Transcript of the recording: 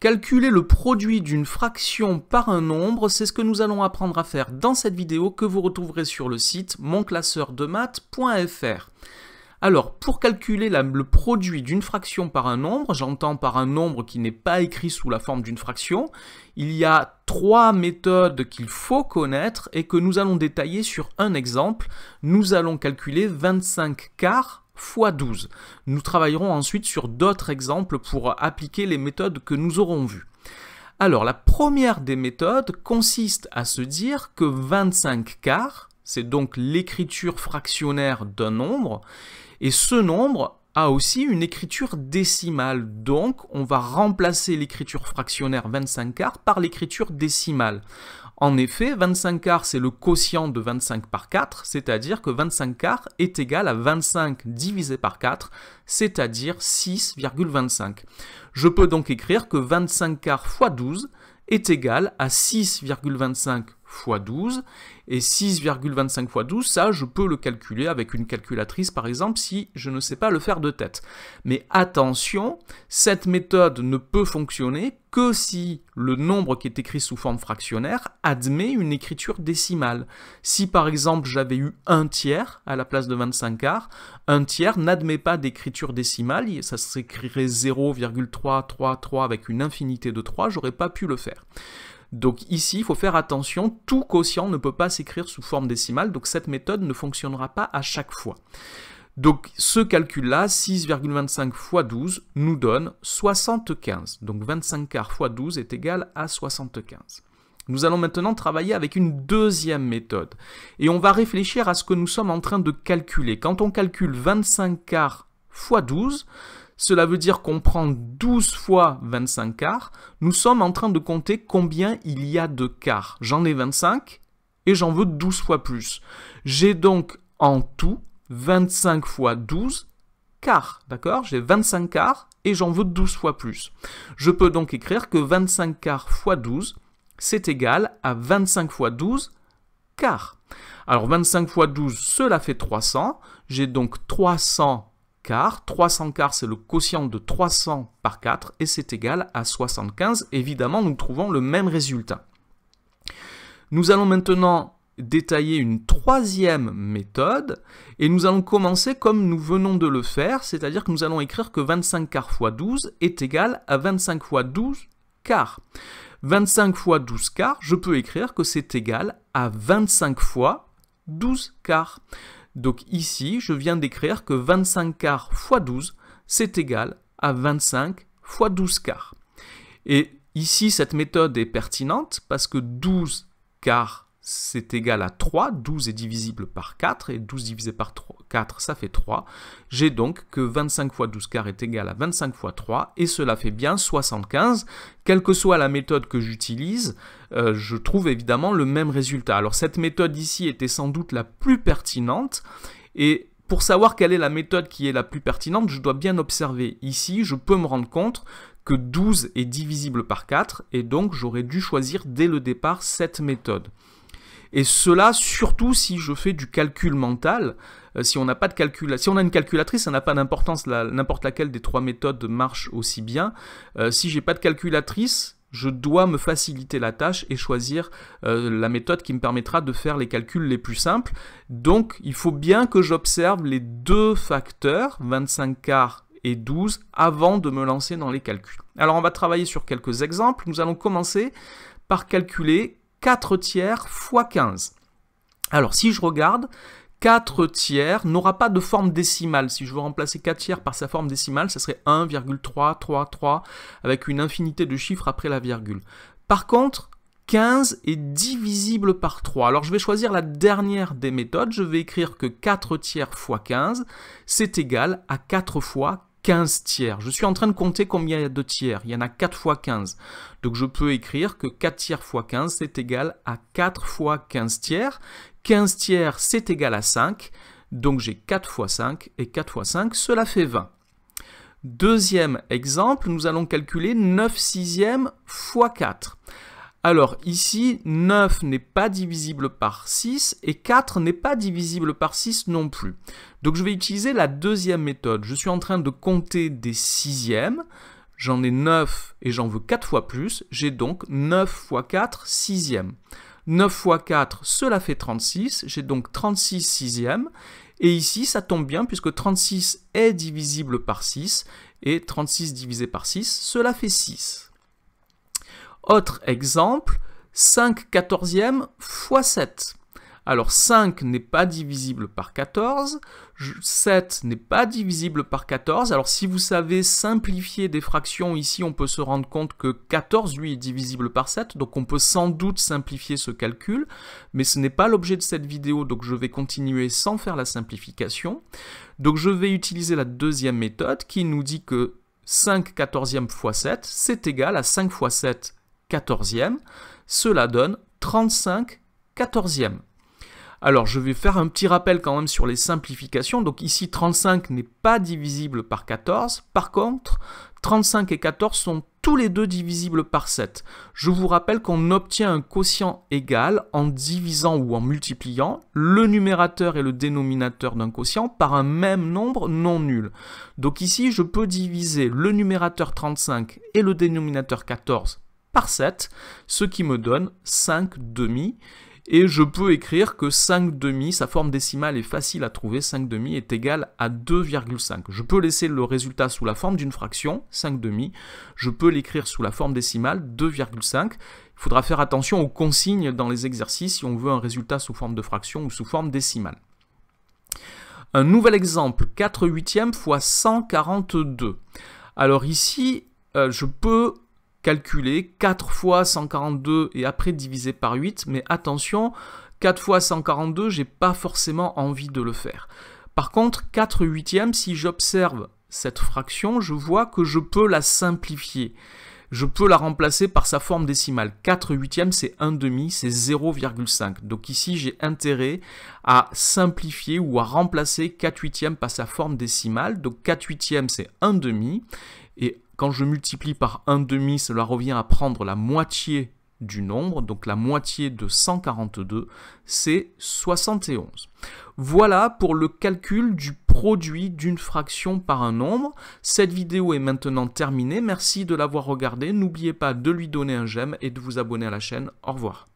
Calculer le produit d'une fraction par un nombre, c'est ce que nous allons apprendre à faire dans cette vidéo que vous retrouverez sur le site monclasseurdemaths.fr. Alors, pour calculer le produit d'une fraction par un nombre, j'entends par un nombre qui n'est pas écrit sous la forme d'une fraction, il y a 3 méthodes qu'il faut connaître et que nous allons détailler sur un exemple. Nous allons calculer 25 quarts fois 12. Nous travaillerons ensuite sur d'autres exemples pour appliquer les méthodes que nous aurons vues. Alors, la première des méthodes consiste à se dire que 25 quarts, c'est donc l'écriture fractionnaire d'un nombre, et ce nombre a aussi une écriture décimale. Donc, on va remplacer l'écriture fractionnaire 25 quarts par l'écriture décimale. En effet, 25 quarts, c'est le quotient de 25 par 4, c'est-à-dire que 25 quarts est égal à 25 divisé par 4, c'est-à-dire 6,25. Je peux donc écrire que 25 quarts fois 12 est égal à 6,25 fois 12, et 6,25 fois 12, ça je peux le calculer avec une calculatrice par exemple si je ne sais pas le faire de tête. Mais attention, cette méthode ne peut fonctionner que si le nombre qui est écrit sous forme fractionnaire admet une écriture décimale. Si par exemple j'avais eu 1 tiers à la place de 25 quarts, 1 tiers n'admet pas d'écriture décimale, ça s'écrirait 0,333 avec une infinité de 3, j'aurais pas pu le faire. Donc ici, il faut faire attention, tout quotient ne peut pas s'écrire sous forme décimale, donc cette méthode ne fonctionnera pas à chaque fois. Donc ce calcul-là, 6,25 fois 12, nous donne 75. Donc 25 quarts fois 12 est égal à 75. Nous allons maintenant travailler avec une deuxième méthode. Et on va réfléchir à ce que nous sommes en train de calculer. Quand on calcule 25 quarts fois 12, cela veut dire qu'on prend 12 fois 25 quarts. Nous sommes en train de compter combien il y a de quarts. J'en ai 25 et j'en veux 12 fois plus. J'ai donc en tout 25 fois 12 quarts. D'accord? J'ai 25 quarts et j'en veux 12 fois plus. Je peux donc écrire que 25 quarts fois 12, c'est égal à 25 fois 12 quarts. Alors 25 fois 12, cela fait 300. J'ai donc 300 quarts. 300 quarts, c'est le quotient de 300 par 4 et c'est égal à 75. Évidemment, nous trouvons le même résultat. Nous allons maintenant détailler une troisième méthode et nous allons commencer comme nous venons de le faire, c'est-à-dire que nous allons écrire que 25 quarts fois 12 est égal à 25 fois 12 quarts. 25 fois 12 quarts, je peux écrire que c'est égal à 25 fois 12 quarts. Donc ici, je viens d'écrire que 25 quarts fois 12, c'est égal à 25 fois 12 quarts. Et ici, cette méthode est pertinente parce que 12 quarts, c'est égal à 3. 12 est divisible par 4 et 12 divisé par 4, ça fait 3. J'ai donc que 25 fois 12 quarts est égal à 25 fois 3 et cela fait bien 75. Quelle que soit la méthode que j'utilise, je trouve évidemment le même résultat. Alors cette méthode ici était sans doute la plus pertinente et pour savoir quelle est la méthode qui est la plus pertinente, je dois bien observer. Ici, je peux me rendre compte que 12 est divisible par 4 et donc j'aurais dû choisir dès le départ cette méthode. Et cela surtout si je fais du calcul mental. Si on n'a pas de si on a une calculatrice, ça n'a pas d'importance, n'importe laquelle des 3 méthodes marche aussi bien. Si j'ai pas de calculatrice, je dois me faciliter la tâche et choisir la méthode qui me permettra de faire les calculs les plus simples. Donc il faut bien que j'observe les deux facteurs, 25 quarts et 12, avant de me lancer dans les calculs. Alors on va travailler sur quelques exemples. Nous allons commencer par calculer 4 tiers fois 15. Alors si je regarde, 4 tiers n'aura pas de forme décimale. Si je veux remplacer 4 tiers par sa forme décimale, ce serait 1,333 avec une infinité de chiffres après la virgule. Par contre, 15 est divisible par 3. Alors je vais choisir la dernière des méthodes. Je vais écrire que 4 tiers fois 15, c'est égal à 4 fois 15 tiers. Je suis en train de compter combien il y a de tiers. Il y en a 4 fois 15. Donc je peux écrire que 4 tiers fois 15, c'est égal à 4 fois 15 tiers. 15 tiers, c'est égal à 5. Donc j'ai 4 fois 5 et 4 fois 5, cela fait 20. Deuxième exemple, nous allons calculer 9 sixièmes fois 4. Alors ici, 9 n'est pas divisible par 6 et 4 n'est pas divisible par 6 non plus. Donc je vais utiliser la deuxième méthode. Je suis en train de compter des sixièmes. j'en ai 9 et j'en veux 4 fois plus, j'ai donc 9 fois 4 sixièmes. 9 fois 4, cela fait 36, j'ai donc 36 sixièmes. Et ici, ça tombe bien puisque 36 est divisible par 6 et 36 divisé par 6, cela fait 6. Autre exemple, 5 quatorzièmes fois 7. Alors 5 n'est pas divisible par 14, 7 n'est pas divisible par 14. Alors si vous savez simplifier des fractions, ici on peut se rendre compte que 14 lui est divisible par 7, donc on peut sans doute simplifier ce calcul, mais ce n'est pas l'objet de cette vidéo, donc je vais continuer sans faire la simplification. Donc je vais utiliser la deuxième méthode qui nous dit que 5 quatorzièmes fois 7, c'est égal à 5 fois 7 quatorzièmes, cela donne 35 quatorzièmes. Alors, je vais faire un petit rappel quand même sur les simplifications. Donc ici, 35 n'est pas divisible par 14. Par contre, 35 et 14 sont tous les deux divisibles par 7. Je vous rappelle qu'on obtient un quotient égal en divisant ou en multipliant le numérateur et le dénominateur d'un quotient par un même nombre non nul. Donc ici, je peux diviser le numérateur 35 et le dénominateur 14 par 7, ce qui me donne 5 demi. Et je peux écrire que 5 demi, sa forme décimale est facile à trouver, 5 demi est égal à 2,5. Je peux laisser le résultat sous la forme d'une fraction, 5 demi. Je peux l'écrire sous la forme décimale, 2,5. Il faudra faire attention aux consignes dans les exercices si on veut un résultat sous forme de fraction ou sous forme décimale. Un nouvel exemple, 4 huitièmes fois 142. Alors ici, je peux calculer 4 fois 142 et après diviser par 8, mais attention, 4 fois 142, j'ai pas forcément envie de le faire. Par contre, 4 huitièmes, si j'observe cette fraction, je vois que je peux la simplifier. Je peux la remplacer par sa forme décimale. 4 huitièmes, c'est 1 demi, c'est 0,5. Donc ici, j'ai intérêt à simplifier ou à remplacer 4 huitièmes par sa forme décimale. Donc 4 huitièmes, c'est 1 demi. Et quand je multiplie par 1 demi, cela revient à prendre la moitié du nombre, donc la moitié de 142, c'est 71. Voilà pour le calcul du produit d'une fraction par un nombre. Cette vidéo est maintenant terminée, merci de l'avoir regardée, n'oubliez pas de lui donner un j'aime et de vous abonner à la chaîne. Au revoir.